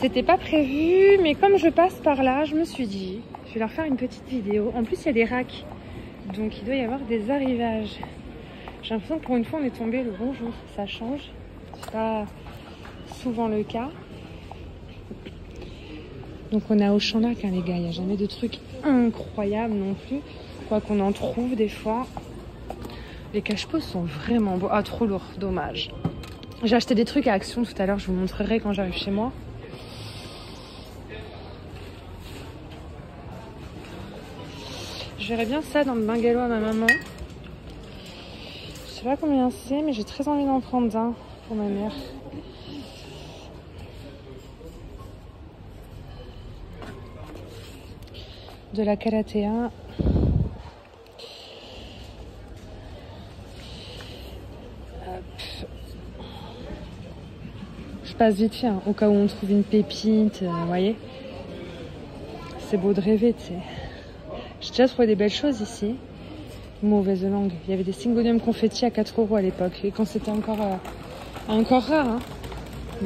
C'était pas prévu, mais comme je passe par là, je me suis dit, je vais leur faire une petite vidéo. En plus, il y a des racks, donc il doit y avoir des arrivages. J'ai l'impression que pour une fois, on est tombé le bon jour. Ça change. C'est pas souvent le cas. Donc on est à Auchan-Lac, hein, les gars. Il n'y a jamais de trucs incroyables non plus. Quoi qu'on en trouve des fois. Les cache-pots sont vraiment beaux. Ah, trop lourd. Dommage. J'ai acheté des trucs à Action tout à l'heure. Je vous montrerai quand j'arrive chez moi. Je verrais bien ça dans le bungalow à ma maman. Je sais pas combien c'est, mais j'ai très envie d'en prendre un pour ma mère. De la Calathea. Je passe vite fait, hein, au cas où on trouve une pépite, vous voyez. C'est beau de rêver, tu sais. J'ai déjà trouvé des belles choses ici. Mauvaise langue. Il y avait des Syngonium confetti à 4 € à l'époque. Et quand c'était encore rare. Hein.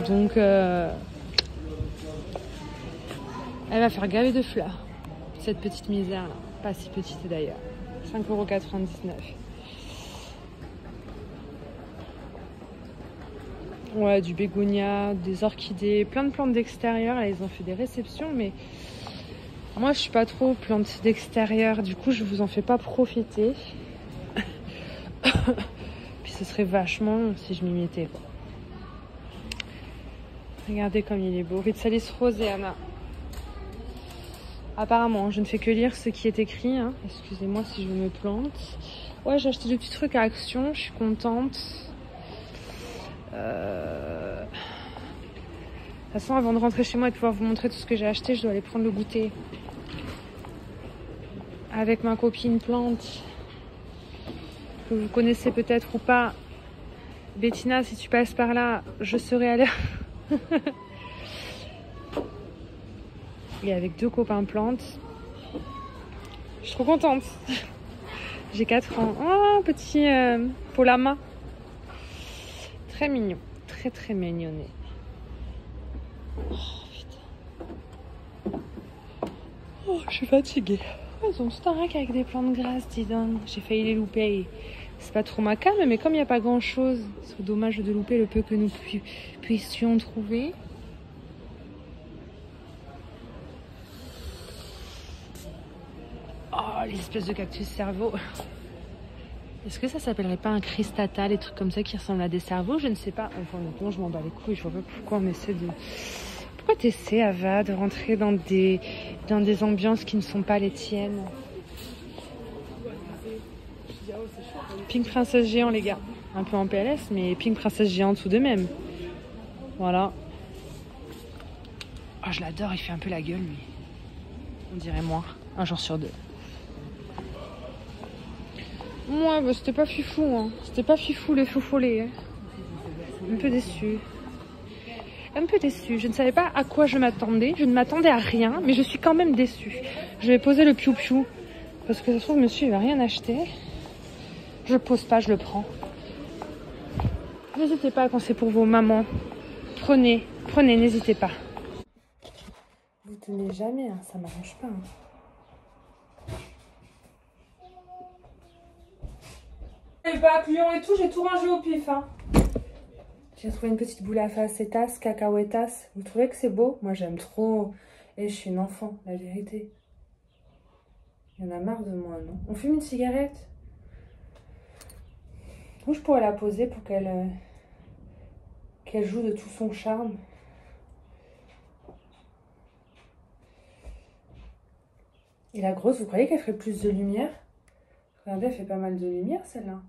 Donc, elle va faire gaver de fleurs. Cette petite misère-là. Pas si petite d'ailleurs. 5,99 €. Ouais, du bégonia, des orchidées, plein de plantes d'extérieur. Là, ils ont fait des réceptions, mais moi, je suis pas trop plante d'extérieur. Du coup, je vous en fais pas profiter. Puis ce serait vachement long si je m'y mettais. Regardez comme il est beau. Ritsalis Roseana. Apparemment, je ne fais que lire ce qui est écrit. Hein. Excusez-moi si je me plante. Ouais, j'ai acheté des petits trucs à Action. Je suis contente. De toute façon, avant de rentrer chez moi et de pouvoir vous montrer tout ce que j'ai acheté, je dois aller prendre le goûter. Avec ma copine Plante. Que vous connaissez peut-être ou pas. Bettina, si tu passes par là, je serai à l'heure. Et avec 2 copains Plantes. Je suis trop contente. J'ai 4 ans. Oh, petit Polama. Très mignon. Très très mignonné. Oh putain. Oh, je suis fatiguée. Ils ont tout un rack avec des plantes grasses, dis donc. J'ai failli les louper. C'est pas trop ma came, mais comme il n'y a pas grand chose, c'est dommage de louper le peu que nous puissions trouver. Oh, les espèces de cactus cerveau. Est-ce que ça s'appellerait pas un cristata, les trucs comme ça qui ressemblent à des cerveaux? Je ne sais pas. Enfin, honnêtement, je m'en bats les couilles. Je vois pas pourquoi on essaie de... Pourquoi t'essaies, Ava, de rentrer dans des ambiances qui ne sont pas les tiennes? Pink Princesse Géant, les gars. Un peu en PLS, mais Pink Princesse Géant tout de même. Voilà. Oh, je l'adore, il fait un peu la gueule, lui. On dirait moi, un jour sur 2. Moi, bah, c'était pas fifou, hein. C'était pas fifou, le foufolé. Hein. Un peu déçu. Un peu déçue. Je ne savais pas à quoi je m'attendais. Je ne m'attendais à rien, mais je suis quand même déçue. Je vais poser le piou-piou. Parce que ça se trouve, monsieur, il va rien acheter. Je le pose pas, je le prends. N'hésitez pas quand c'est pour vos mamans. Prenez, n'hésitez pas. Vous tenez jamais, hein, ça m'arrange pas. Hein. Les papillons et tout, j'ai tout rangé au pif. Hein. J'ai trouvé une petite boule à facetas, cacahuétas. Vous trouvez que c'est beau? Moi, j'aime trop. Et je suis une enfant, la vérité. Il y en a marre de moi, non? On fume une cigarette? Où je pourrais la poser pour qu'elle joue de tout son charme? Et la grosse, vous croyez qu'elle ferait plus de lumière? Regardez, elle fait pas mal de lumière, celle-là.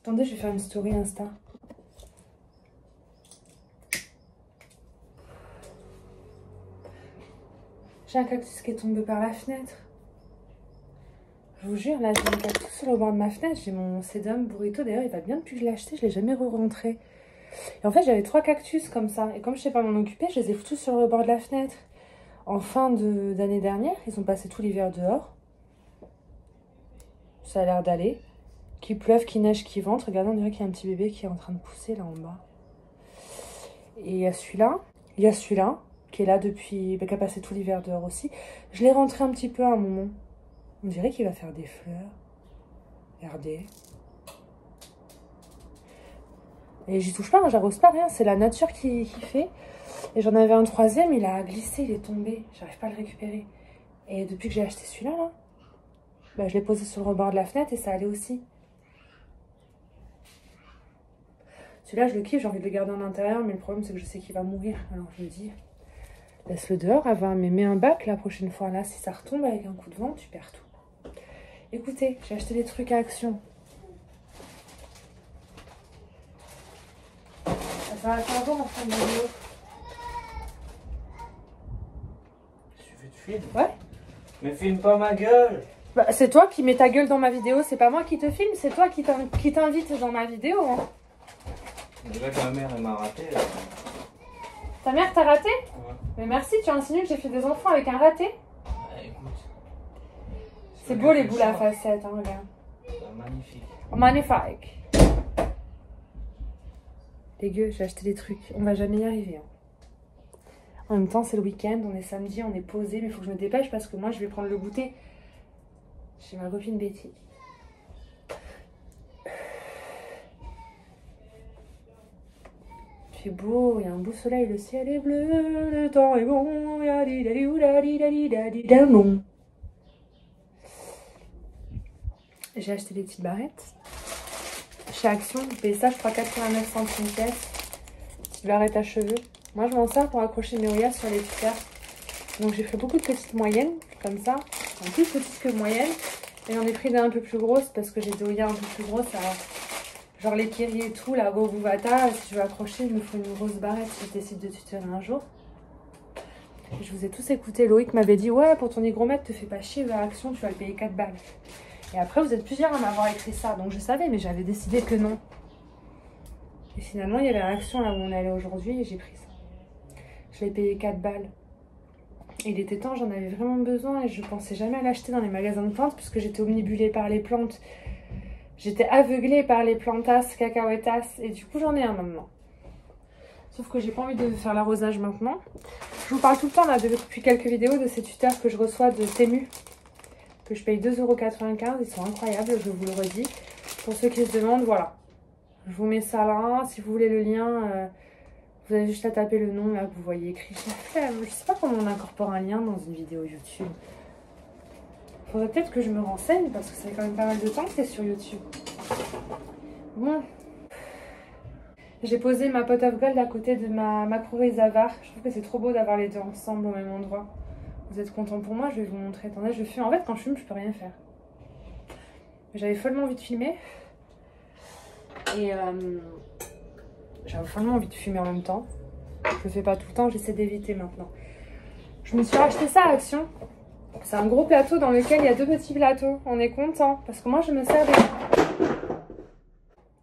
Attendez, je vais faire une story Insta. J'ai un cactus qui est tombé par la fenêtre. Je vous jure, là, j'ai un cactus sur le bord de ma fenêtre. J'ai mon Sedum Burrito. D'ailleurs, il va bien depuis que je l'ai acheté. Je ne l'ai jamais re-rentré. Et en fait, j'avais 3 cactus comme ça. Et comme je ne sais pas m'en occuper, je les ai foutus sur le bord de la fenêtre. En fin d'année dernière, ils ont passé tout l'hiver dehors. Ça a l'air d'aller. Qu'il pleuve, qu'il neige, qu'il vente. Regardez, on dirait qu'il y a un petit bébé qui est en train de pousser là en bas. Et il y a celui-là. Il y a celui-là, qui est là depuis... qui a passé tout l'hiver dehors aussi. Je l'ai rentré un petit peu à un moment. On dirait qu'il va faire des fleurs. Regardez. Et j'y touche pas, hein, j'arrose pas, rien. C'est la nature qui fait. Et j'en avais un troisième, il a glissé, il est tombé. J'arrive pas à le récupérer. Et depuis que j'ai acheté celui-là, là, bah, je l'ai posé sur le rebord de la fenêtre et ça allait aussi. Celui-là, je le kiffe, j'ai envie de le garder en intérieur, mais le problème, c'est que je sais qu'il va mourir. Alors je me dis, laisse-le dehors avant, mais mets un bac la prochaine fois. Là, si ça retombe avec un coup de vent, tu perds tout. Écoutez, j'ai acheté des trucs à Action. Ça va faire bon en fin de vidéo. Tu veux te filmer? Ouais. Mais filme pas ma gueule. Bah, c'est toi qui mets ta gueule dans ma vidéo, c'est pas moi qui te filme, c'est toi qui t'invite dans ma vidéo. Hein. Déjà que ma mère elle m'a raté. Là. Ta mère t'a raté? Ouais. Mais merci, tu as insinué que j'ai fait des enfants avec un raté. Écoute. C'est beau les boules à facettes, hein, regarde. Magnifique. Magnifique. Dégueu, j'ai acheté des trucs, on va jamais y arriver. Hein. En même temps, c'est le week-end, on est samedi, on est posé, mais il faut que je me dépêche parce que moi je vais prendre le goûter chez ma copine Betty. Il fait beau, il y a un beau soleil, le ciel est bleu, le temps est bon. J'ai acheté des petites barrettes. Chez Action, j'ai payé ça, je crois 89 centimes pièce. Petite barrette à cheveux. Moi, je m'en sers pour accrocher mes oyas sur les tuteurs. Donc, j'ai fait beaucoup de petites moyennes, comme ça. En plus petites que moyennes. Et j'en ai pris des un peu plus grosses parce que j'ai des oyas un peu plus grosses. Genre les Kiri et tout, la Gobuvata. Si je veux accrocher, il me faut une grosse barrette si je décide de tutorer un jour. Je vous ai tous écouté. Loïc m'avait dit, ouais, pour ton hygromètre, te fais pas chier, va à Action, tu vas le payer 4 balles. Et après, vous êtes plusieurs à m'avoir écrit ça. Donc, je savais, mais j'avais décidé que non. Et finalement, il y avait Action là où on allait aujourd'hui et j'ai pris ça. Je l'ai payé 4 balles. Et il était temps, j'en avais vraiment besoin et je pensais jamais à l'acheter dans les magasins de plantes puisque j'étais omnibulée par les plantes. J'étais aveuglée par les plantas, cacahuétas et du coup, j'en ai un maintenant. Sauf que j'ai pas envie de faire l'arrosage maintenant. Je vous parle tout le temps là depuis quelques vidéos de ces tuteurs que je reçois de Temu. Que je paye 2,95 €. Ils sont incroyables, je vous le redis. Pour ceux qui se demandent, voilà. Je vous mets ça là. Si vous voulez le lien, vous avez juste à taper le nom là que vous voyez écrit. Je sais pas comment on incorpore un lien dans une vidéo YouTube. Faudrait peut-être que je me renseigne parce que ça fait quand même pas mal de temps que c'est sur YouTube. Bon. J'ai posé ma pot of gold à côté de ma macro-rhiza var. Je trouve que c'est trop beau d'avoir les deux ensemble au même endroit. Vous êtes contents pour moi? Je vais vous montrer. Attendez, je fume. En fait, quand je fume, je peux rien faire. J'avais follement envie de filmer. Et j'avais follement envie de fumer en même temps. Je le fais pas tout le temps, j'essaie d'éviter maintenant. Je me suis racheté ça à Action. C'est un gros plateau dans lequel il y a 2 petits plateaux. On est content. Parce que moi, je me sers des...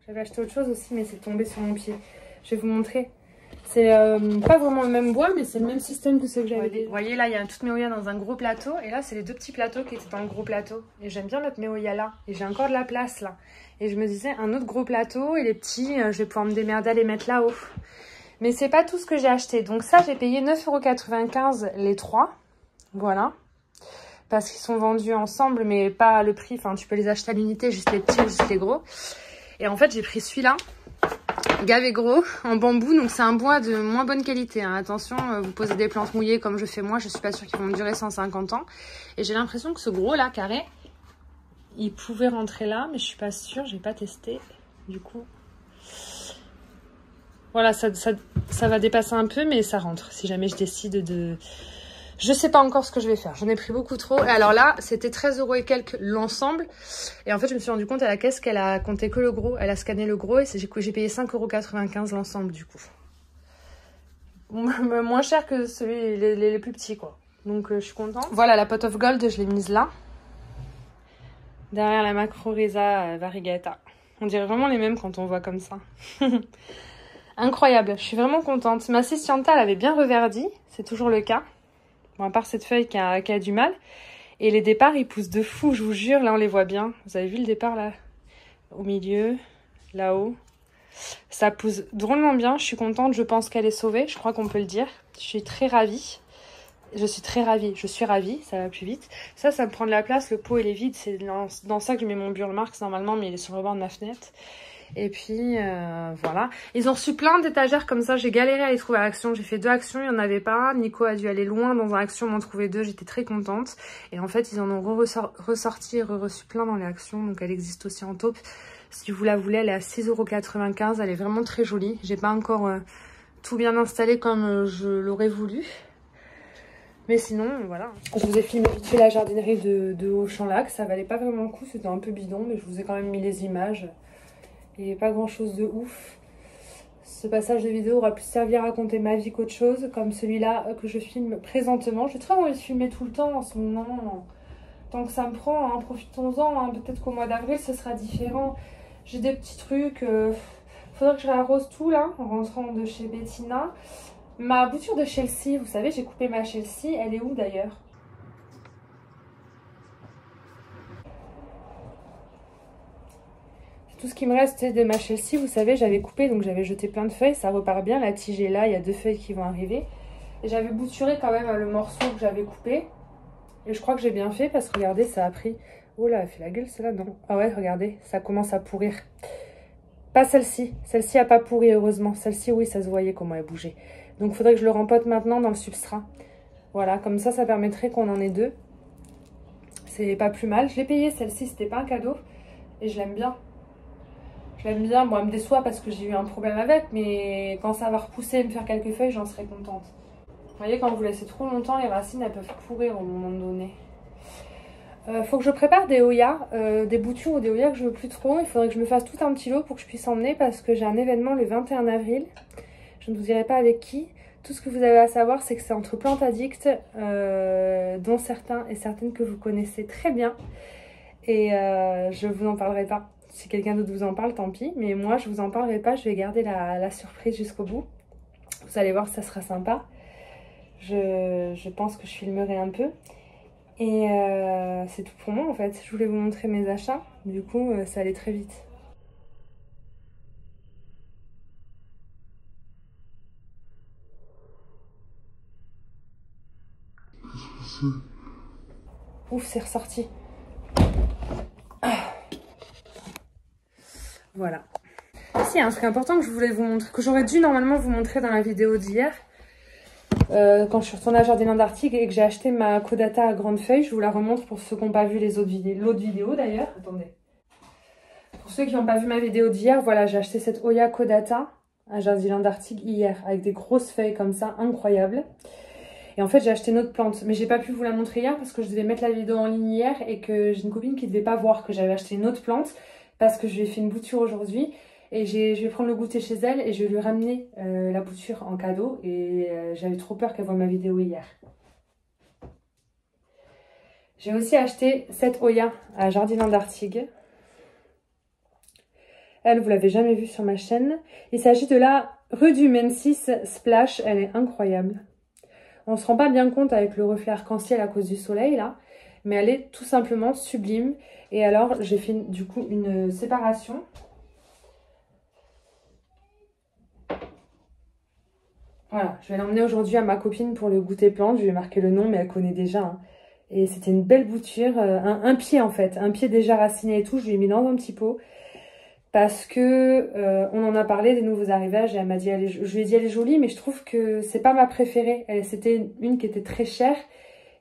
J'avais acheté autre chose aussi, mais c'est tombé sur mon pied. Je vais vous montrer. C'est pas vraiment le même bois, mais c'est le même système que ce que j'avais. Vous voyez, là, il y a toutes mes oyas dans un gros plateau. Et là, c'est les 2 petits plateaux qui étaient dans le gros plateau. Et j'aime bien mettre mes oyas là. Et j'ai encore de la place là. Et je me disais, un autre gros plateau et les petits, je vais pouvoir me démerder à les mettre là-haut. Mais c'est pas tout ce que j'ai acheté. Donc ça, j'ai payé 9,95 € les 3. Voilà. Parce qu'ils sont vendus ensemble, mais pas à le prix. Enfin, tu peux les acheter à l'unité, juste les petits, juste les gros. Et en fait, j'ai pris celui-là. Gavé gros en bambou, donc c'est un bois de moins bonne qualité, hein. Attention, vous posez des plantes mouillées comme je fais moi, je suis pas sûre qu'ils vont me durer 150 ans. Et j'ai l'impression que ce gros là, carré, il pouvait rentrer là, mais je suis pas sûre, j'ai pas testé. Du coup, voilà, ça va dépasser un peu, mais ça rentre. Si jamais je décide de... Je sais pas encore ce que je vais faire. J'en ai pris beaucoup trop. Et alors là, c'était 13 € et quelques l'ensemble. Et en fait, je me suis rendu compte à la caisse qu'elle a compté que le gros. Elle a scanné le gros et j'ai payé 5,95 € l'ensemble du coup. Moins cher que celui les plus petits quoi. Donc je suis contente. Voilà, la pot of gold, je l'ai mise là. Derrière la macro-rhiza variegata. On dirait vraiment les mêmes quand on voit comme ça. Incroyable, je suis vraiment contente. Ma Cistianta, elle avait bien reverdi. C'est toujours le cas. Bon, à part cette feuille qui a du mal. Et les départs, ils poussent de fou, je vous jure. Là, on les voit bien. Vous avez vu le départ, là? Au milieu, là-haut. Ça pousse drôlement bien, je suis contente, je pense qu'elle est sauvée, je crois qu'on peut le dire. Je suis très ravie. Je suis ravie, ça va plus vite. Ça me prend de la place, le pot il est vide, c'est dans ça que je mets mon Burlemark normalement, mais il est sur le bord de ma fenêtre. Et puis voilà. Ils ont reçu plein d'étagères comme ça, j'ai galéré à les trouver à Action. J'ai fait 2 actions, il n'y en avait pas. Nico a dû aller loin dans un action, m'en trouver 2, j'étais très contente. Et en fait, ils en ont ressorti et reçu plein dans les actions, donc elle existe aussi en taupe. Si vous la voulez, elle est à 6,95 €, elle est vraiment très jolie. J'ai pas encore tout bien installé comme je l'aurais voulu. Mais sinon, voilà. Je vous ai filmé vite fait la jardinerie de Auchan-Lac. Ça valait pas vraiment le coup, c'était un peu bidon, mais je vous ai quand même mis les images. Et pas grand chose de ouf. Ce passage de vidéo aura plus servi à raconter ma vie qu'autre chose, comme celui-là que je filme présentement. J'ai très envie de filmer tout le temps en ce moment. Tant que ça me prend, hein, profitons-en. Hein. Peut-être qu'au mois d'avril, ce sera différent. J'ai des petits trucs. Faudrait que je réarrose tout là, en rentrant de chez Bettina. Ma bouture de Chelsea, vous savez, j'ai coupé ma Chelsea. Elle est où d'ailleurs? Tout ce qui me reste de ma Chelsea, vous savez, j'avais coupé, donc j'avais jeté plein de feuilles. Ça repart bien, la tige est là, il y a 2 feuilles qui vont arriver. Et j'avais bouturé quand même le morceau que j'avais coupé. Et je crois que j'ai bien fait parce que regardez, ça a pris... Oh là, elle fait la gueule celle-là, non? Ah ouais, regardez, ça commence à pourrir. Pas celle-ci. Celle-ci a pas pourri, heureusement. Celle-ci, oui, ça se voyait comment elle bougeait. Donc il faudrait que je le rempote maintenant dans le substrat. Voilà, comme ça permettrait qu'on en ait 2. C'est pas plus mal. Je l'ai payée, celle-ci, c'était pas un cadeau. Et je l'aime bien. Je l'aime bien. Bon, elle me déçoit parce que j'ai eu un problème avec. Mais quand ça va repousser et me faire quelques feuilles, j'en serai contente. Vous voyez, quand vous laissez trop longtemps, les racines, elles peuvent pourrir au moment donné. Faut que je prépare des Oya, des boutures ou des Oya que je veux plus trop. Il faudrait que je me fasse tout un petit lot pour que je puisse emmener parce que j'ai un événement le 21 avril. Je ne vous dirai pas avec qui. Tout ce que vous avez à savoir, c'est que c'est entre plantes addicts, dont certains et certaines que vous connaissez très bien. Et je vous en parlerai pas. Si quelqu'un d'autre vous en parle, tant pis. Mais moi, je vous en parlerai pas. Je vais garder la surprise jusqu'au bout. Vous allez voir, ça sera sympa. Je pense que je filmerai un peu. Et c'est tout pour moi en fait. Je voulais vous montrer mes achats. Du coup, ça allait très vite. Ouf, c'est ressorti. Voilà. Si, il y a un truc important que je voulais vous montrer, que j'aurais dû normalement vous montrer dans la vidéo d'hier. Quand je suis retournée à Jardin d'Artigue et que j'ai acheté ma Kodata à grande feuille, je vous la remontre pour ceux qui n'ont pas vu les autres vidéos. L'autre vidéo d'ailleurs. Attendez. Pour ceux qui n'ont pas vu ma vidéo d'hier, voilà, j'ai acheté cette Oya Kodata à Jardin d'Artigue hier avec des grosses feuilles comme ça, incroyables. Et en fait, j'ai acheté une autre plante, mais j'ai pas pu vous la montrer hier parce que je devais mettre la vidéo en ligne hier et que j'ai une copine qui devait pas voir que j'avais acheté une autre plante parce que je lui ai fait une bouture aujourd'hui. Et je vais prendre le goûter chez elle et je vais lui ramener la bouture en cadeau. Et j'avais trop peur qu'elle voie ma vidéo hier. J'ai aussi acheté cette Oya à Jardin d'Artigue. Elle, vous l'avez jamais vue sur ma chaîne. Il s'agit de la rue du Mensis Splash. Elle est incroyable. On se rend pas bien compte avec le reflet arc-en-ciel à cause du soleil là. Mais elle est tout simplement sublime. Et alors, j'ai fait du coup une séparation. Voilà, je vais l'emmener aujourd'hui à ma copine pour le goûter plante. Je lui ai marqué le nom, mais elle connaît déjà. Hein. Et c'était une belle bouture, un pied en fait, un pied déjà raciné et tout. Je lui ai mis dans un petit pot parce que on en a parlé des nouveaux arrivages et elle m'a dit, je lui ai dit elle est jolie, mais je trouve que c'est pas ma préférée. C'était une qui était très chère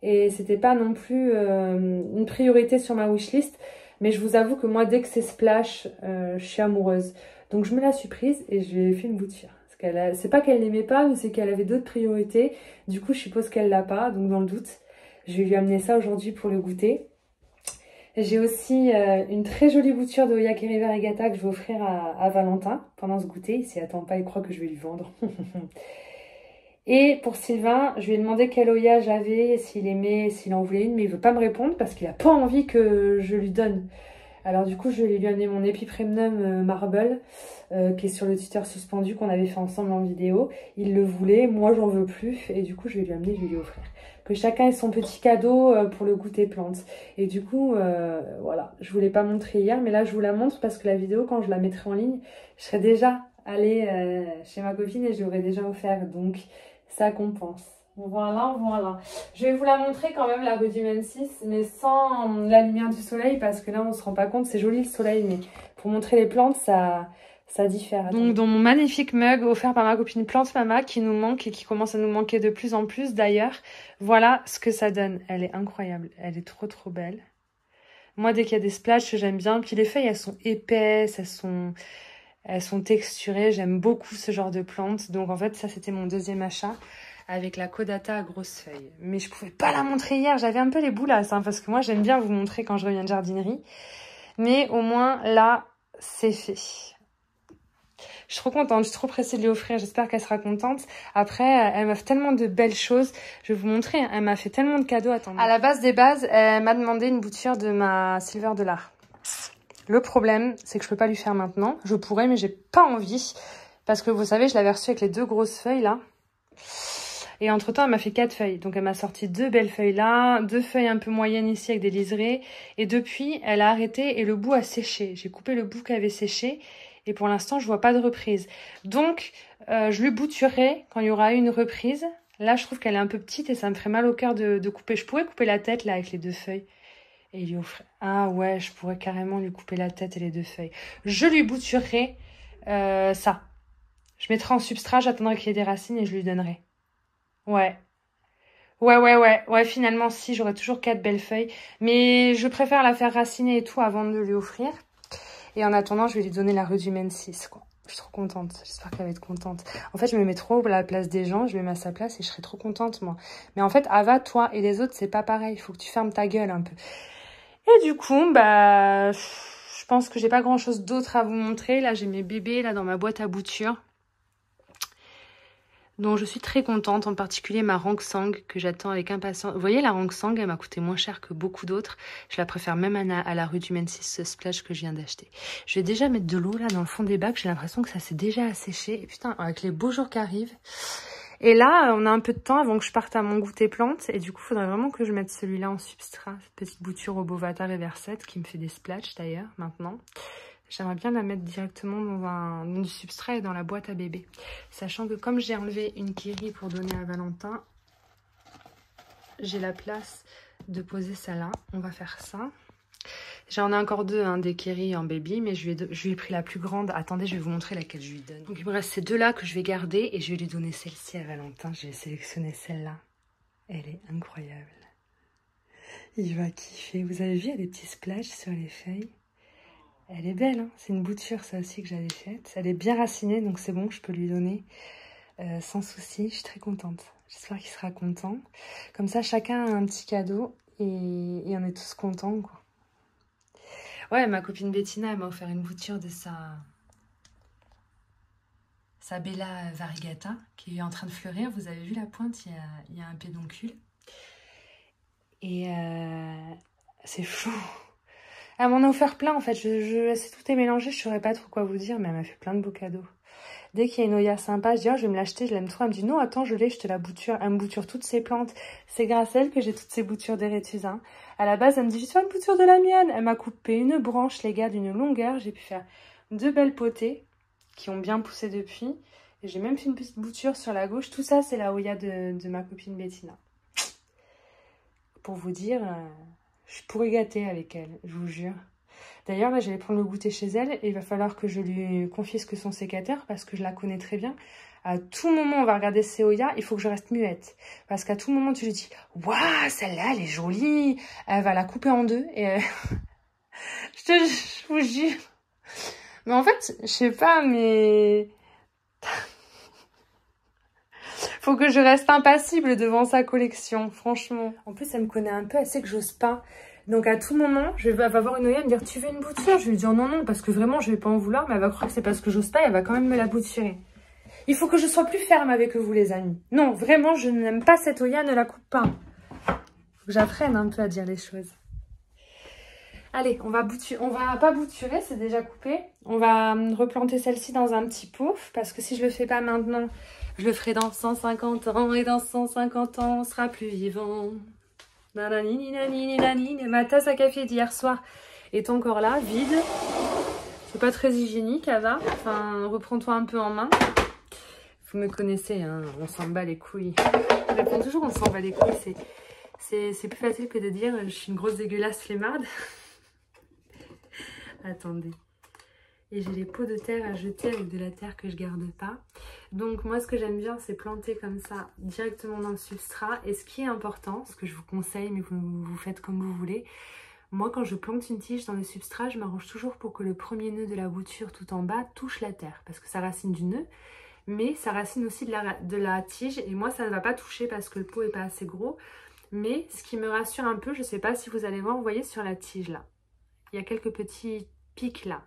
et c'était pas non plus une priorité sur ma wishlist. Mais je vous avoue que moi, dès que c'est splash, je suis amoureuse. Donc je me la suis prise et je lui ai fait une bouture. C'est pas qu'elle l'aimait pas, mais c'est qu'elle avait d'autres priorités. Du coup, je suppose qu'elle l'a pas, donc dans le doute, je vais lui amener ça aujourd'hui pour le goûter. J'ai aussi une très jolie bouture de Oya Keriver Regatta que je vais offrir à Valentin pendant ce goûter. Il s'y attend pas, il croit que je vais lui vendre. Et pour Sylvain, je lui ai demandé quelle Oya j'avais, s'il aimait, s'il en voulait une, mais il veut pas me répondre parce qu'il a pas envie que je lui donne. Alors du coup, je vais lui amener mon Epipremnum Marble, qui est sur le tuteur suspendu qu'on avait fait ensemble en vidéo. Il le voulait, moi j'en veux plus, et du coup je vais lui amener, je vais lui offrir. Que chacun ait son petit cadeau pour le goûter plantes. Et du coup, voilà, je voulais pas montrer hier, mais là je vous la montre parce que la vidéo, quand je la mettrai en ligne, je serai déjà allée chez ma copine et je l'aurais déjà offert, donc ça compense. Voilà, voilà. Je vais vous la montrer quand même, la rue du 26, mais sans la lumière du soleil, parce que là, on se rend pas compte. C'est joli le soleil, mais pour montrer les plantes, ça diffère. Donc, dans mon magnifique mug offert par ma copine Plante Mama, qui nous manque et qui commence à nous manquer de plus en plus d'ailleurs, voilà ce que ça donne. Elle est incroyable. Elle est trop, trop belle. Moi, dès qu'il y a des splashes, j'aime bien. Puis les feuilles, elles sont épaisses, elles sont texturées. J'aime beaucoup ce genre de plantes. Donc, en fait, ça, c'était mon deuxième achat. Avec la Caudata à grosses feuilles. Mais je pouvais pas la montrer hier, j'avais un peu les boulasses, hein, parce que moi j'aime bien vous montrer quand je reviens de jardinerie. Mais au moins là, c'est fait. Je suis trop contente, je suis trop pressée de lui offrir, j'espère qu'elle sera contente. Après, elle m'a fait tellement de belles choses, je vais vous montrer, hein, elle m'a fait tellement de cadeaux. Attendez. À la base des bases, elle m'a demandé une bouture de ma Silver de l'Art. Le problème, c'est que je peux pas lui faire maintenant. Je pourrais, mais j'ai pas envie. Parce que vous savez, je l'avais reçue avec les 2 grosses feuilles là. Et entre temps, elle m'a fait 4 feuilles. Donc, elle m'a sorti 2 belles feuilles là, 2 feuilles un peu moyennes ici avec des liserés. Et depuis, elle a arrêté et le bout a séché. J'ai coupé le bout qui avait séché. Et pour l'instant, je vois pas de reprise. Donc, je lui bouturerai quand il y aura une reprise. Là, je trouve qu'elle est un peu petite et ça me ferait mal au cœur de couper. Je pourrais couper la tête là avec les 2 feuilles. Et lui offrir. Ah ouais, je pourrais carrément lui couper la tête et les 2 feuilles. Je lui bouturerai ça. Je mettrai en substrat, j'attendrai qu'il y ait des racines et je lui donnerai. Ouais. Ouais, finalement, si, j'aurais toujours 4 belles feuilles. Mais je préfère la faire raciner et tout avant de lui offrir. Et en attendant, je vais lui donner la rue du Maine 6, quoi. Je suis trop contente. J'espère qu'elle va être contente. En fait, je me mets trop à la place des gens. Je me mets à sa place et je serai trop contente, moi. Mais en fait, Ava, toi et les autres, c'est pas pareil. Il faut que tu fermes ta gueule un peu. Et du coup, bah, je pense que j'ai pas grand-chose d'autre à vous montrer. Là, j'ai mes bébés, là, dans ma boîte à boutures. Donc je suis très contente, en particulier ma Rangsang que j'attends avec impatience. Vous voyez, la Rangsang, elle m'a coûté moins cher que beaucoup d'autres. Je la préfère même à la rue du Maine 6, ce splash que je viens d'acheter. Je vais déjà mettre de l'eau là dans le fond des bacs. J'ai l'impression que ça s'est déjà asséché. Et putain, avec les beaux jours qui arrivent. Et là, on a un peu de temps avant que je parte à mon goûter plante. Et du coup, il faudrait vraiment que je mette celui-là en substrat. Cette petite bouture au Bovata Reverset qui me fait des splashs d'ailleurs maintenant. J'aimerais bien la mettre directement dans du substrat et dans la boîte à bébé. Sachant que comme j'ai enlevé une Kiri pour donner à Valentin, j'ai la place de poser ça là. On va faire ça. J'en ai encore 2, hein, des Kiri en baby, mais je lui ai pris la plus grande. Attendez, je vais vous montrer laquelle je lui donne. Donc il me reste ces 2 là que je vais garder et je vais lui donner celle-ci à Valentin. Je vais sélectionner celle-là. Elle est incroyable. Il va kiffer. Vous avez vu, il y a des petits splashes sur les feuilles. Elle est belle, hein, c'est une bouture ça aussi que j'avais faite. Elle est bien racinée, donc c'est bon, je peux lui donner sans souci. Je suis très contente. J'espère qu'il sera content. Comme ça, chacun a un petit cadeau et on est tous contents, quoi. Ouais, ma copine Bettina, elle m'a offert une bouture de sa Bella Variegata qui est en train de fleurir. Vous avez vu la pointe, il y a un pédoncule. Et c'est fou. Elle m'en a offert plein en fait, si tout est mélangé, je saurais pas trop quoi vous dire, mais elle m'a fait plein de beaux cadeaux. Dès qu'il y a une Oya sympa, je dis oh, je vais me l'acheter, je l'aime trop. Elle me dit non, attends, je te la bouture. Elle me bouture toutes ses plantes. C'est grâce à elle que j'ai toutes ces boutures d'Erethusa. À la base, elle me dit je fais une bouture de la mienne. Elle m'a coupé une branche, les gars, d'une longueur. J'ai pu faire 2 belles potées qui ont bien poussé depuis. Et j'ai même fait une petite bouture sur la gauche. Tout ça, c'est la Oya de ma copine Bettina. Pour vous dire, je pourrais gâter avec elle, je vous jure. D'ailleurs, là, j'allais prendre le goûter chez elle et il va falloir que je lui confisque son sécateur parce que je la connais très bien. À tout moment, on va regarder ses Oya, il faut que je reste muette. Parce qu'à tout moment, tu lui dis « Waouh, celle-là, elle est jolie !» Elle va la couper en 2 et je vous jure. Mais en fait, je sais pas, mais... Faut que je reste impassible devant sa collection, franchement. En plus, elle me connaît un peu, elle sait que j'ose pas. Donc à tout moment, elle va voir une Oya et me dire « Tu veux une bouture ?» Je vais lui dire « Non, parce que vraiment, je vais pas en vouloir. » Mais elle va croire que c'est parce que j'ose pas et elle va quand même me la bouturer. Il faut que je sois plus ferme avec vous, les amis. Non, vraiment, je n'aime pas cette Oya, ne la coupe pas. Faut que j'apprenne un peu à dire les choses. Allez, on va pas bouturer, c'est déjà coupé. On va replanter celle-ci dans un petit pot parce que si je le fais pas maintenant, je le ferai dans 150 ans et dans 150 ans, on sera plus vivant. Nanani, nanani, nanani. Ma tasse à café d'hier soir est encore là, vide. C'est pas très hygiénique, Ava. Enfin, reprends-toi un peu en main. Vous me connaissez, hein, on s'en bat les couilles. Je réponds toujours on s'en bat les couilles. C'est plus facile que de dire je suis une grosse dégueulasse flemmarde. Attendez. Et j'ai les pots de terre à jeter avec de la terre que je garde pas. Donc moi ce que j'aime bien c'est planter comme ça directement dans le substrat. Et ce qui est important, ce que je vous conseille mais vous faites comme vous voulez. Moi quand je plante une tige dans le substrat, je m'arrange toujours pour que le premier nœud de la bouture tout en bas touche la terre. Parce que ça racine du nœud, mais ça racine aussi de la tige. Et moi ça ne va pas toucher parce que le pot n'est pas assez gros. Mais ce qui me rassure un peu, je ne sais pas si vous allez voir, vous voyez sur la tige là. Il y a quelques petits pics là.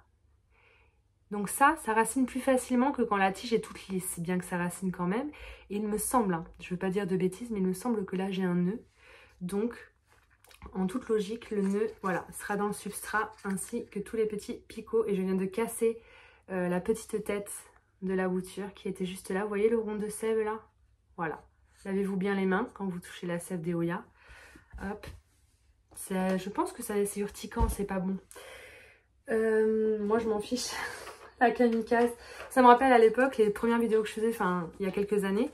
Donc ça racine plus facilement que quand la tige est toute lisse, bien que ça racine quand même. Et il me semble, hein, je ne veux pas dire de bêtises, mais il me semble que là j'ai un nœud. Donc, en toute logique, le nœud, voilà, sera dans le substrat ainsi que tous les petits picots. Et je viens de casser la petite tête de la bouture qui était juste là. Vous voyez le rond de sève là? Voilà. Lavez-vous bien les mains quand vous touchez la sève des Oya. Hop. Je pense que c'est urticant, c'est pas bon. Moi je m'en fiche. La kamikaze. Ça me rappelle à l'époque les premières vidéos que je faisais, enfin il y a quelques années.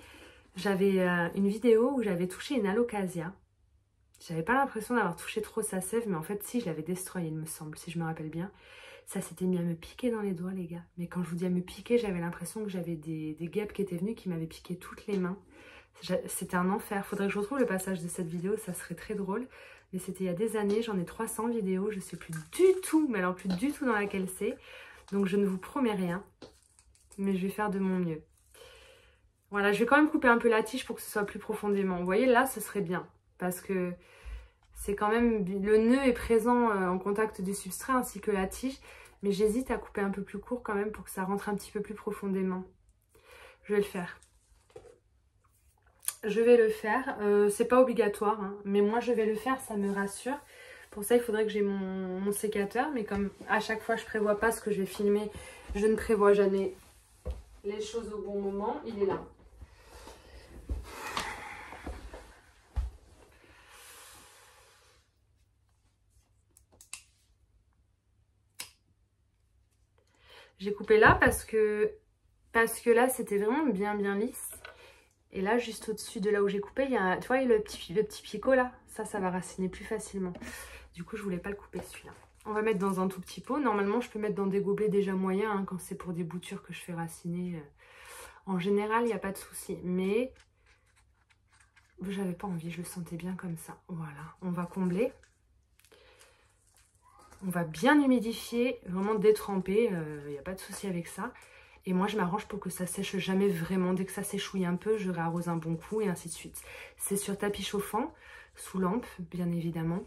J'avais une vidéo où j'avais touché une alocasia. J'avais pas l'impression d'avoir touché trop sa sève, mais en fait si, je l'avais destroyée il me semble, si je me rappelle bien. Ça s'était mis à me piquer dans les doigts les gars. Mais quand je vous dis à me piquer, j'avais l'impression que j'avais des guêpes qui étaient venues qui m'avaient piqué toutes les mains. C'était un enfer. Faudrait que je retrouve le passage de cette vidéo, ça serait très drôle. Mais c'était il y a des années, j'en ai 300 vidéos, je sais plus du tout, mais alors plus du tout dans laquelle c'est. Donc je ne vous promets rien, mais je vais faire de mon mieux. Voilà, je vais quand même couper un peu la tige pour que ce soit plus profondément. Vous voyez, là, ce serait bien. Parce que c'est quand même... Le nœud est présent en contact du substrat ainsi que la tige. Mais j'hésite à couper un peu plus court quand même pour que ça rentre un petit peu plus profondément. Je vais le faire. Je vais le faire. C'est pas obligatoire, hein, mais moi je vais le faire, ça me rassure. Pour ça, il faudrait que j'ai mon sécateur. Mais comme à chaque fois, je prévois pas ce que je vais filmer, je ne prévois jamais les choses au bon moment. Il est là. J'ai coupé là parce que là, c'était vraiment bien lisse. Et là, juste au-dessus de là où j'ai coupé, il y a, tu vois, le petit picot là. Ça va raciner plus facilement. Du coup, je voulais pas le couper celui-là. On va mettre dans un tout petit pot. Normalement, je peux mettre dans des gobelets déjà moyens hein, quand c'est pour des boutures que je fais raciner. En général, il n'y a pas de souci. Mais j'avais pas envie, je le sentais bien comme ça. Voilà, on va combler. On va bien humidifier, vraiment détremper. Il n'y a pas de souci avec ça. Et moi, je m'arrange pour que ça sèche jamais vraiment. Dès que ça s'échouille un peu, je réarrose un bon coup et ainsi de suite. C'est sur tapis chauffant, sous lampe, bien évidemment.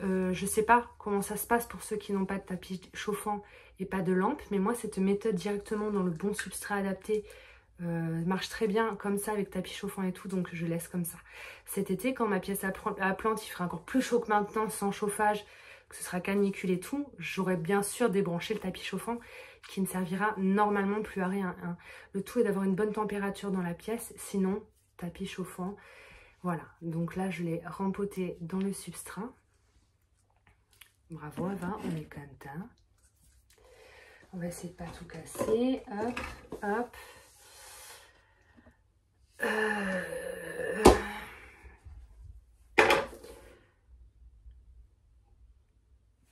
Je sais pas comment ça se passe pour ceux qui n'ont pas de tapis chauffant et pas de lampe. Mais moi, cette méthode directement dans le bon substrat adapté marche très bien comme ça avec tapis chauffant et tout. Donc, je laisse comme ça. Cet été, quand ma pièce à plante, il fera encore plus chaud que maintenant, sans chauffage, que ce sera canicule et tout, j'aurai bien sûr débranché le tapis chauffant qui ne servira normalement plus à rien. Hein. Le tout est d'avoir une bonne température dans la pièce, sinon tapis chauffant. Voilà, donc là je l'ai rempoté dans le substrat. Bravo Ava, on est content. On va essayer de pas tout casser. Hop, hop.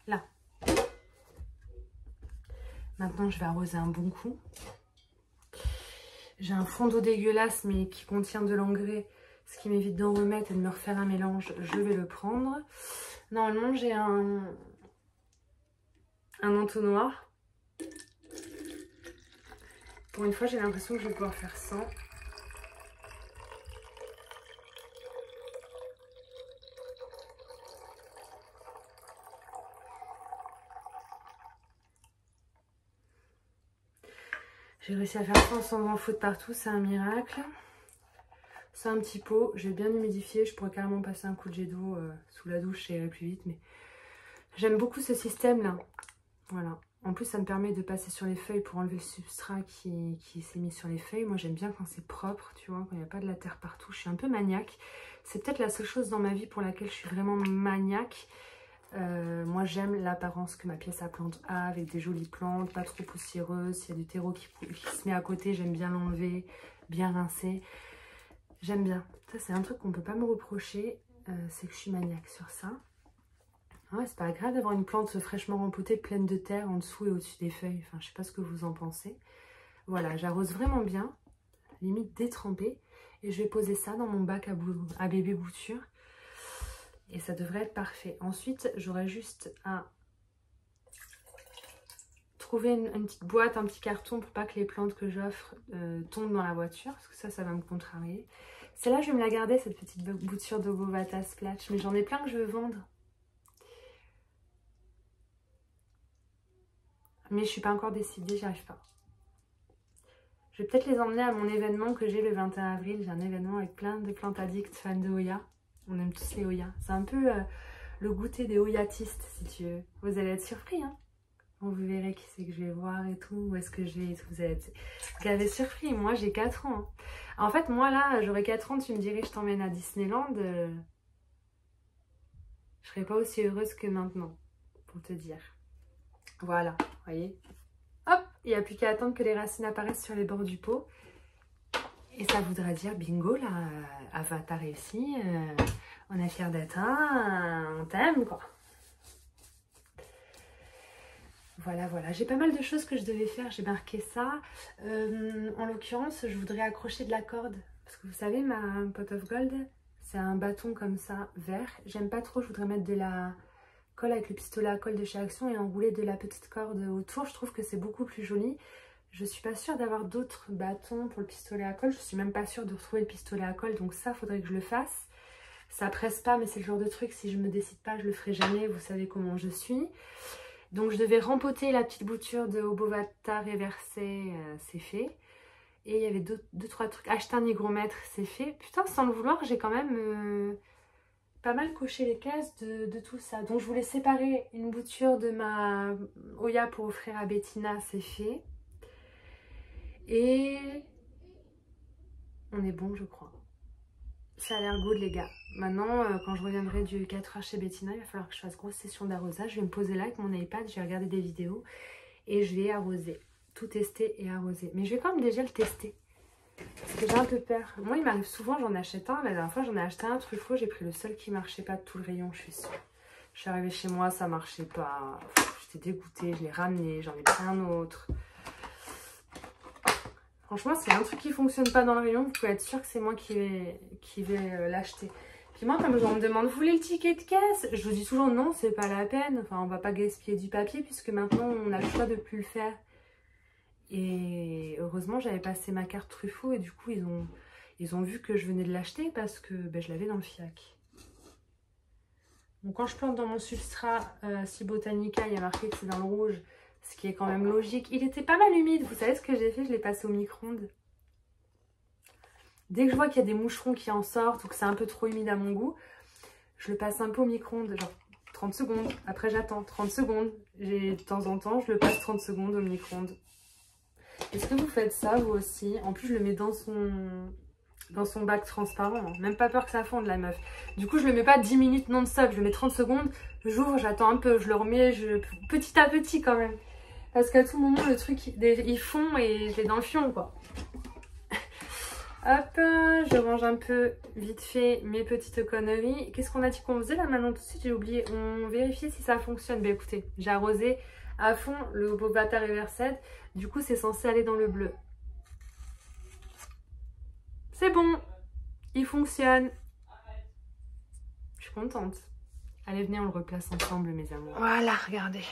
Là. Maintenant, je vais arroser un bon coup. J'ai un fond d'eau dégueulasse, mais qui contient de l'engrais, ce qui m'évite d'en remettre et de me refaire un mélange. Je vais le prendre. Normalement, j'ai un entonnoir. Pour une fois, j'ai l'impression que je vais pouvoir faire sans. J'ai réussi à faire ça sans en foutre partout, c'est un miracle. C'est un petit pot, j'ai bien humidifié, je pourrais carrément passer un coup de jet d'eau sous la douche, ça irait plus vite, mais J'aime beaucoup ce système-là. Voilà. En plus, ça me permet de passer sur les feuilles pour enlever le substrat qui s'est mis sur les feuilles. Moi, j'aime bien quand c'est propre, tu vois, quand il n'y a pas de la terre partout. Je suis un peu maniaque. C'est peut-être la seule chose dans ma vie pour laquelle je suis vraiment maniaque. Moi, j'aime l'apparence que ma pièce à plantes a, avec des jolies plantes, pas trop poussiéreuses. S'il y a du terreau qui se met à côté, j'aime bien l'enlever, bien rincer. J'aime bien. Ça, c'est un truc qu'on ne peut pas me reprocher. C'est que je suis maniaque sur ça. Ouais, c'est pas agréable d'avoir une plante fraîchement rempoutée, pleine de terre en dessous et au-dessus des feuilles. Enfin, je sais pas ce que vous en pensez. Voilà, j'arrose vraiment bien, limite détrempée. Et je vais poser ça dans mon bac à bébé bouture. Et ça devrait être parfait. Ensuite, j'aurai juste à trouver une petite boîte, un petit carton pour pas que les plantes que j'offre tombent dans la voiture. Parce que ça va me contrarier. Celle-là, je vais me la garder, cette petite bouture d'Obovata Splatch. Mais j'en ai plein que je veux vendre. Mais je suis pas encore décidée, j'y arrive pas. Je vais peut-être les emmener à mon événement que j'ai le 21 avril. J'ai un événement avec plein de plantes addicts fans de Hoya. On aime tous les Hoya. C'est un peu le goûter des Hoyatistes, si tu veux. Vous allez être surpris, hein. Bon, vous verrez qui c'est que je vais voir et tout, où est-ce que je vais et tout. Vous allez être surpris. Moi, j'ai 4 ans. Hein. En fait, moi, là, j'aurai 4 ans, tu me dirais, je t'emmène à Disneyland. Je serais pas aussi heureuse que maintenant, pour te dire. Voilà, vous voyez. Hop, il n'y a plus qu'à attendre que les racines apparaissent sur les bords du pot. Et ça voudra dire bingo, là, Ava, t'as réussi, on est fiers d'être un, on t'aime, quoi. Voilà, voilà. J'ai pas mal de choses que je devais faire, j'ai marqué ça. En l'occurrence, je voudrais accrocher de la corde. Parce que vous savez, ma pot of gold, c'est un bâton comme ça, vert. J'aime pas trop, je voudrais mettre de la colle avec le pistolet à colle de chez Action et enrouler de la petite corde autour. Je trouve que c'est beaucoup plus joli. Je suis pas sûre d'avoir d'autres bâtons pour le pistolet à colle. Je suis même pas sûre de retrouver le pistolet à colle. Donc ça, faudrait que je le fasse. Ça presse pas, mais c'est le genre de truc, si je me décide pas, je le ferai jamais. Vous savez comment je suis. Donc je devais rempoter la petite bouture de Obovata Reversée, c'est fait. Et il y avait deux, trois trucs. Acheter un hygromètre, c'est fait. Putain, sans le vouloir, j'ai quand même pas mal coché les cases de tout ça. Donc je voulais séparer une bouture de ma Hoya pour offrir à Bettina, c'est fait. Et on est bon, je crois. Ça a l'air good, les gars. Maintenant, quand je reviendrai du 4h chez Bettina, il va falloir que je fasse grosse session d'arrosage. Je vais me poser là avec mon iPad, je vais regarder des vidéos et je vais arroser. Tout tester et arroser. Mais je vais quand même déjà le tester. Parce que j'ai un peu peur. Moi, il m'arrive souvent, j'en achète un. La dernière fois, j'en ai acheté un Truffaut. J'ai pris le seul qui marchait pas de tout le rayon, je suis sûre. Je suis arrivée chez moi, ça marchait pas. J'étais dégoûtée, je l'ai ramené, j'en ai pris un autre. Franchement, s'il y a un truc qui fonctionne pas dans le rayon, vous pouvez être sûr que c'est moi qui vais l'acheter. Puis moi, comme on me demande, vous voulez le ticket de caisse? Je vous dis toujours non, c'est pas la peine. Enfin, on va pas gaspiller du papier puisque maintenant, on a le choix de plus le faire. Et heureusement, j'avais passé ma carte Truffaut et du coup, ils ont vu que je venais de l'acheter parce que ben, je l'avais dans le fiac. Donc quand je plante dans mon substrat si Botanica, il y a marqué que c'est dans le rouge, ce qui est quand même logique. Il était pas mal humide, vous savez ce que j'ai fait? Je l'ai passé au micro-ondes. Dès que je vois qu'il y a des moucherons qui en sortent ou que c'est un peu trop humide à mon goût, je le passe un peu au micro-ondes, genre 30 secondes. Après j'attends 30 secondes. De temps en temps, je le passe 30 secondes au micro-ondes. Est-ce que vous faites ça vous aussi? En plus, je le mets dans son bac transparent. Hein. Même pas peur que ça fonde, la meuf. Du coup, je le mets pas 10 minutes non-stop. Je le mets 30 secondes. J'ouvre, j'attends un peu. Je le remets petit à petit quand même. Parce qu'à tout moment, le truc, il fond et je l'ai dans le fion, quoi. Hop, je range un peu vite fait mes petites conneries. Qu'est-ce qu'on a dit qu'on faisait là maintenant? Tout de suite, j'ai oublié. On vérifiait si ça fonctionne. Ben écoutez, j'ai arrosé à fond le Obovata Reversed. Du coup, c'est censé aller dans le bleu. C'est bon. Il fonctionne. Je suis contente. Allez, venez, on le replace ensemble, mes amours. Voilà, regardez.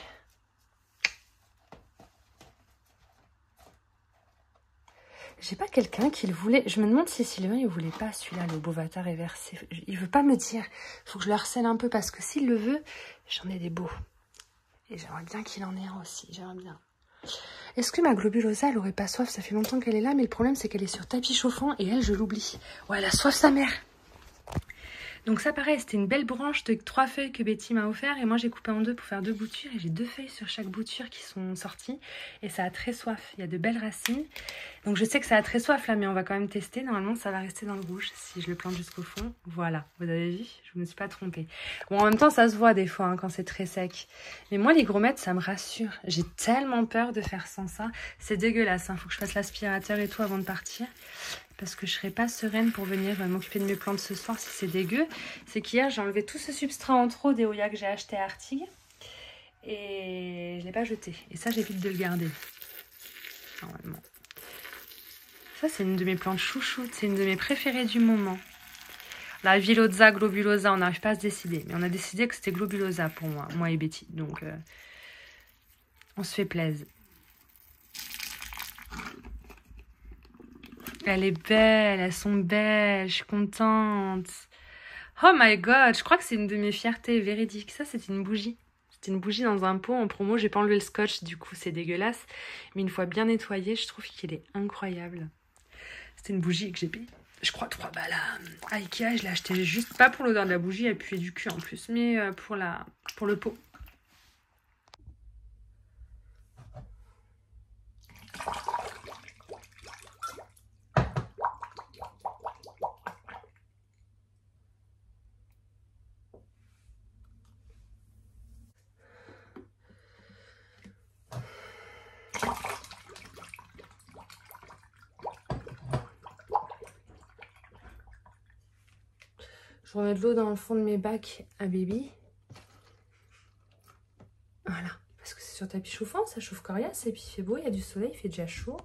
J'ai pas quelqu'un qui le voulait. Je me demande si Sylvain, il voulait pas celui-là, le Obovata Reversé. Il veut pas me dire. Il faut que je le harcèle un peu parce que s'il le veut, j'en ai des beaux. Et j'aimerais bien qu'il en ait un aussi. J'aimerais bien. Est-ce que ma globulosa, elle aurait pas soif? Ça fait longtemps qu'elle est là, mais le problème, c'est qu'elle est sur tapis chauffant et elle, je l'oublie. Ouais, elle a soif sa mère. Donc ça pareil, c'était une belle branche de 3 feuilles que Betty m'a offert et moi j'ai coupé en 2 pour faire 2 boutures et j'ai 2 feuilles sur chaque bouture qui sont sorties et ça a très soif, il y a de belles racines. Donc je sais que ça a très soif là mais on va quand même tester, normalement ça va rester dans le rouge si je le plante jusqu'au fond. Voilà, vous avez vu, je me suis pas trompée. Bon en même temps ça se voit des fois hein, quand c'est très sec. Mais moi les grommettes ça me rassure, j'ai tellement peur de faire sans ça. C'est dégueulasse, hein. Faut que je fasse l'aspirateur et tout avant de partir. Parce que je serai pas sereine pour venir m'occuper de mes plantes ce soir si c'est dégueu. C'est qu'hier j'ai enlevé tout ce substrat en trop des Hoya que j'ai acheté à Artigues. Et je l'ai pas jeté. Et ça j'évite de le garder. Normalement. Ça c'est une de mes plantes chouchoutes. C'est une de mes préférées du moment. La Villosa, Globulosa, on n'arrive pas à se décider. Mais on a décidé que c'était Globulosa pour moi et Betty. Donc on se fait plaisir. Elle est belle, elles sont belles, je suis contente. Oh my god, je crois que c'est une de mes fiertés véridiques. Ça, c'est une bougie. C'était une bougie dans un pot en promo. J'ai pas enlevé le scotch, du coup, c'est dégueulasse. Mais une fois bien nettoyée, je trouve qu'il est incroyable. C'était une bougie que j'ai payée, je crois, 3 balles à Ikea. Je l'ai acheté juste, pas pour l'odeur de la bougie, elle puait du cul en plus, mais pour le pot. Je remets de l'eau dans le fond de mes bacs à baby. Voilà, parce que c'est sur tapis chauffant, ça chauffe coriace et puis il fait beau, il y a du soleil, il fait déjà chaud.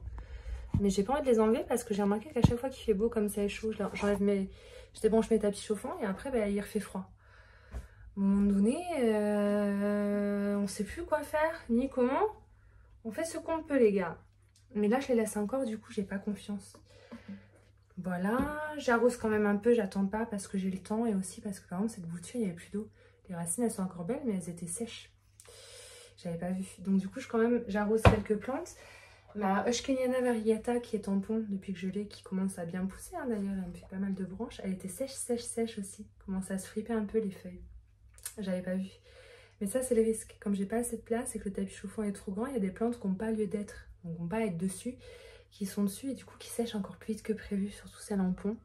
Mais j'ai pas envie de les enlever parce que j'ai remarqué qu'à chaque fois qu'il fait beau comme ça est chaud, je débranche mes tapis chauffants et après il refait froid. À un moment donné, on sait plus quoi faire, ni comment. On fait ce qu'on peut les gars. Mais là je les laisse encore, du coup j'ai pas confiance. Voilà, j'arrose quand même un peu, j'attends pas parce que j'ai le temps et aussi parce que par exemple cette bouture il n'y avait plus d'eau. Les racines elles sont encore belles mais elles étaient sèches. J'avais pas vu. Donc du coup j'arrose quelques plantes. Ma Euskeniana variegata qui est en pont depuis que je l'ai, qui commence à bien pousser hein, d'ailleurs, elle me fait pas mal de branches. Elle était sèche aussi, commence à se friper un peu les feuilles. J'avais pas vu. Mais ça c'est le risque, comme j'ai pas assez de place et que le tapis chauffant est trop grand, il y a des plantes qui n'ont pas lieu d'être, donc qui n'ont pas à être dessus, qui sont dessus et du coup qui sèchent encore plus vite que prévu, surtout celle en pont.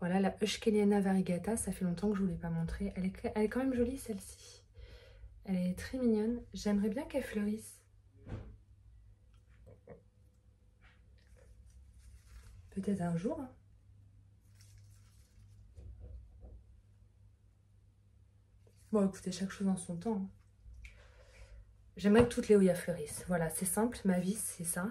Voilà la Euskeniana variegata, ça fait longtemps que je vous l'ai pas montrée. Elle est quand même jolie celle-ci. Elle est très mignonne, j'aimerais bien qu'elle fleurisse. Peut-être un jour. Hein. Bon, écoutez, chaque chose en son temps. Hein. J'aimerais que toutes les Hoya fleurissent. Voilà, c'est simple, ma vie, c'est ça.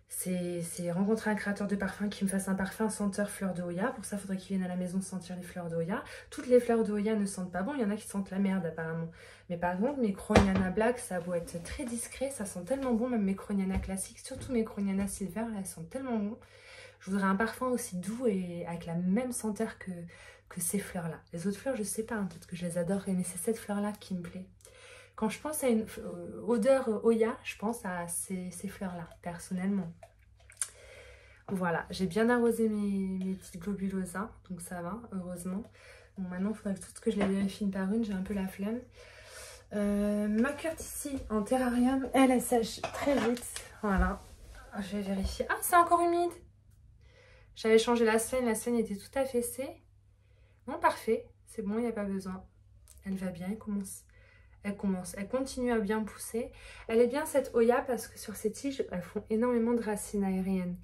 C'est rencontrer un créateur de parfum qui me fasse un parfum senteur fleur de Hoya. Pour ça, il faudrait qu'il vienne à la maison sentir les fleurs de Hoya. Toutes les fleurs de Hoya ne sentent pas bon. Il y en a qui sentent la merde, apparemment. Mais par contre, mes Croniana Black, ça a beau être très discret. Ça sent tellement bon, même mes Croniana classiques. Surtout mes Croniana Silver, là, elles sentent tellement bon. Je voudrais un parfum aussi doux et avec la même senteur que ces fleurs-là. Les autres fleurs, je sais pas, hein, peut-être que je les adore, mais c'est cette fleur-là qui me plaît. Quand je pense à une odeur Hoya, je pense à ces fleurs-là, personnellement. Voilà, j'ai bien arrosé mes petites globulosas, donc ça va, heureusement. Bon, maintenant, il faudrait que je les vérifie une par une, j'ai un peu la flemme. Ma Curtici en terrarium, elle sèche très vite. Voilà, je vais vérifier. Ah, c'est encore humide! J'avais changé la semaine était tout affaissée. Bon, parfait, c'est bon, il n'y a pas besoin. Elle va bien, elle continue à bien pousser. Elle est bien cette Hoya parce que sur ces tiges, elles font énormément de racines aériennes.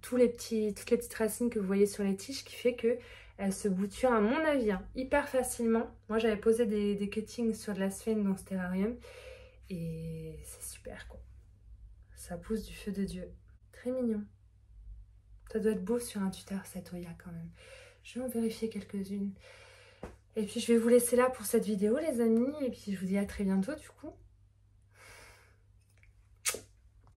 Toutes les petites racines que vous voyez sur les tiges qui fait qu'elles se bouturent, à mon avis, hein, hyper facilement. Moi, j'avais posé des cuttings sur de la sphène dans ce terrarium et c'est super, quoi. Ça pousse du feu de Dieu. Très mignon. Ça doit être beau sur un tuteur, cette Hoya, quand même. Je vais en vérifier quelques-unes. Et puis, je vais vous laisser là pour cette vidéo, les amis. Et puis, je vous dis à très bientôt, du coup.